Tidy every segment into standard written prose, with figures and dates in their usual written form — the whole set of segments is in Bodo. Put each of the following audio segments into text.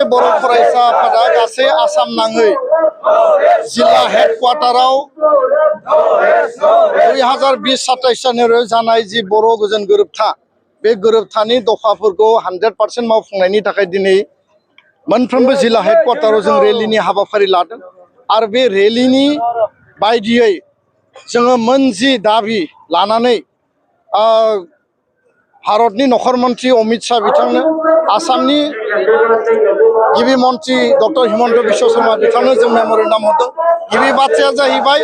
बर' फरायसा आफादा गासै आसाम नाङै जिल्ला हेडक्वार्टाराव 2020-27 साननिफ्राय जानाय जि बर' गोजोन गोरोबथा बे गोरोबथानि दफाफोरखौ 100% मावफुंनायनि थाखाय दिनै मोनफ्रोमबो जिल्ला हेडक्वार्टाराव जों रेलिनि हाबाफारि लादों आरो बे रेलिनि बायदियै जोङो मोन जि दाबि लानानै भारतनि नखर मन्त्रि अमित शाह बिथांनो आसामनि गिबि मन्त्रि डक्टर हिमन्त बिश्व शर्मा बिथांनो जों मेम'रेन्डाम हरदों। गिबि बाथ्राया जाहैबाय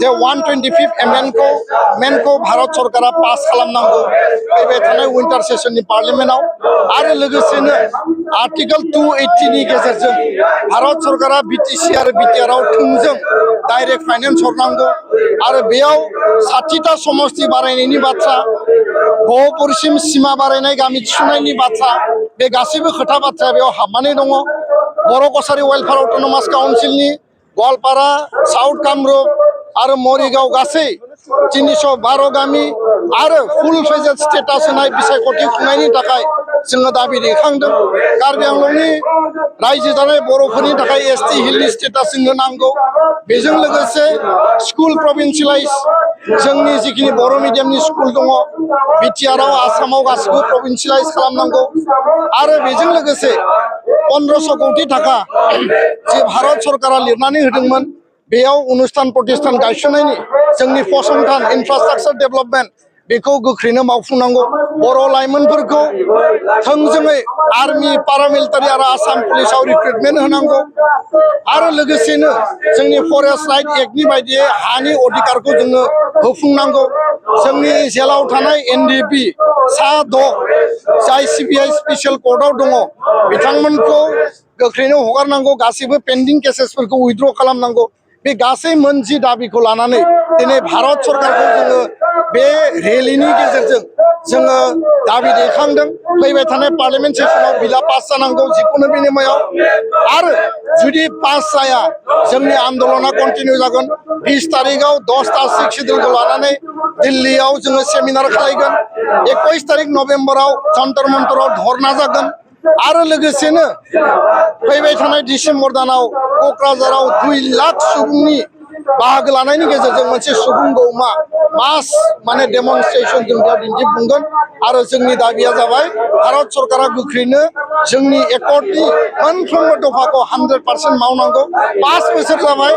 जे 125 एमेन्डमेन्टखौ भारत सरकारा पास खालामनांगौ फैबाय थानाय विन्टार सेसननि पार्लियामेन्टआव आरो लोगोसेनो आर्टिकेल 280 नि गेजेरजों भारत सरकारा बिटिसि आरो बिटिआरआव थोंजों डाइरेक्ट फाइनेन्स हरनांगौ आरो बेयाव 60टा समस्ति बारायनायनि बाथ्रा गहपुरसिम सीमा बारायनाय गामि थिसननायनि बाथ्रा बे गासैबो खोथा बाथ्राया बेयाव हाबनानै दङ। बर' कसारि वेलफेयार अट'नमास काउन्सिलनि गवालपारा साउथ कामरुप आरो मरिगाव गासै 312 गामि आरो फुल फेजेड स्टेटास होनाय बिसायख'थि खुंनायनि थाखाय जोङो दाबि दैखांदों। कार्बि आंलंनि रायजो जानाय बर'फोरनि थाखाय एसटि हिलनि स्टेटास जोंनो नांगौ। बेजों लोगोसे स्कुल प्रभिन्सियेलाइज जोंनि जिखिनि बर' मिडियामनि स्कुल दङ बिटिआरआव आसामाव गासिबो प्रभिन्सियेलाइज खालामनांगौ आरो बेजों लोगोसे 1500 कौटि थाखा जे भारत सरकारा लिरनानै होदोंमोन बेयाव अनुस्थान प्रतिष्ठान गायसननायनि जोंनि फसंथान इनफ्रास्ट्राक्चार डेभेलपमेन्ट बेखौ गोख्रैनो मावफुंनांगौ। बर' लाइमोनफोरखौ थोंजोङै आर्मि पारामिलिटारि आरो आसाम पुलिसाव रिक्रुटमेन्ट होनांगौ आरो लोगोसेनो जोंनि फरेस्ट राइट एक्टनि बायदियै हानि अधिकारखौ जोङो होफुंनांगौ। जोंनि जेलाव थानाय एनडिपि सा 6 जाय सिबिआइ स्पेसियेल कर्टआव दङ बिथांमोनखौ गोख्रैनो हगारनांगौ। गासैबो पेन्डिं केसेसफोरखौ उइथड्र खालामनांगौ। बे गासै मोन जि दाबिखौ लानानै दिनै भारत सरकारखौ जोङो बे रेलिनि गेजेरजों जोङो दाबि दैखांदों। फैबाय थानाय पार्लियामेन्ट सेसनाव बिला पास जानांगौ जिखुनु बिनिमयाव आरो जुदि पास जाया जोंनि आन्दोलना कन्टिनिउ जागोन। 20 तारिखआव 10टा सिख शिड्युलखौ लानानै दिल्लीयाव जोङो सेमिनार खालामगोन। 21 तारिख नभेम्बराव जन्तर मन्तराव धरना जागोन आरो लोगोसेनो फैबाय थानाय डिसेम्बर दानाव क'क्राझाराव 2 लाख सुबुंनि बाहागो लानायनि गेजेरजों मोनसे सुबुं गौमा मास माने डेमनस्ट्रेसन जों बेयाव दिन्थिफुंगोन आरो जोंनि दाबिया जाबाय भारत सरकारा गोख्रैनो जोंनि एकर्डनि मोनफ्रोमबो दफाखौ 100% मावनांगौ। 5 बोसोर जाबाय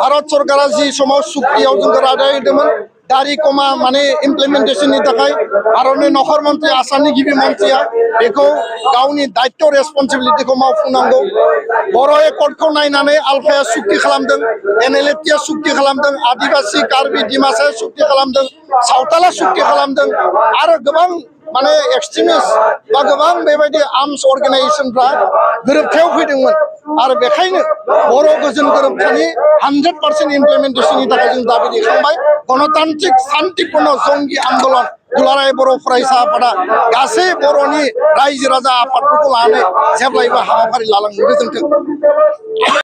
भारत सरकारा जि समाव सुक्तियाव जोंखौ रादाय होदोंमोन दारिकमा माने इमप्लिमेन्टेसननि थाखाय भारतनि नखर मन्त्रि आसामनि गिबि मन्त्रिया बेखौ गावनि दायित्व रेसपन्सिबिलिटिखौ मावफुंनांगौ। बर' एकर्डखौ नायनानै आलफाया सुक्ति खालामदों, एनएलएफटिआ सुक्ति खालामदों, आदिबासि कार्बि डिमासाया सुक्ति खालामदों, सावथाला सुक्ति खालामदों आरो गोबां माने एक्सट्रिमिस्ट बा गोबां बेबायदि आर्मस अर्गेनाइजेसनफ्रा गोरोबथायाव फैदोंमोन आरो बेखायनो बर' गोजोन गोरोबथानि 100% इमप्लिमेन्टेसननि थाखाय जों दाबि दैखांबाय। गणतान्त्रिक शान्तिपूर्ण जंगि आन्दलन दुलाराय बर' फरायसा आफादा गासै बर'नि रायजो राजा आफादफोरखौ लानानै जेब्लायबो हाबाफारि लालांनो गोजोन्थों।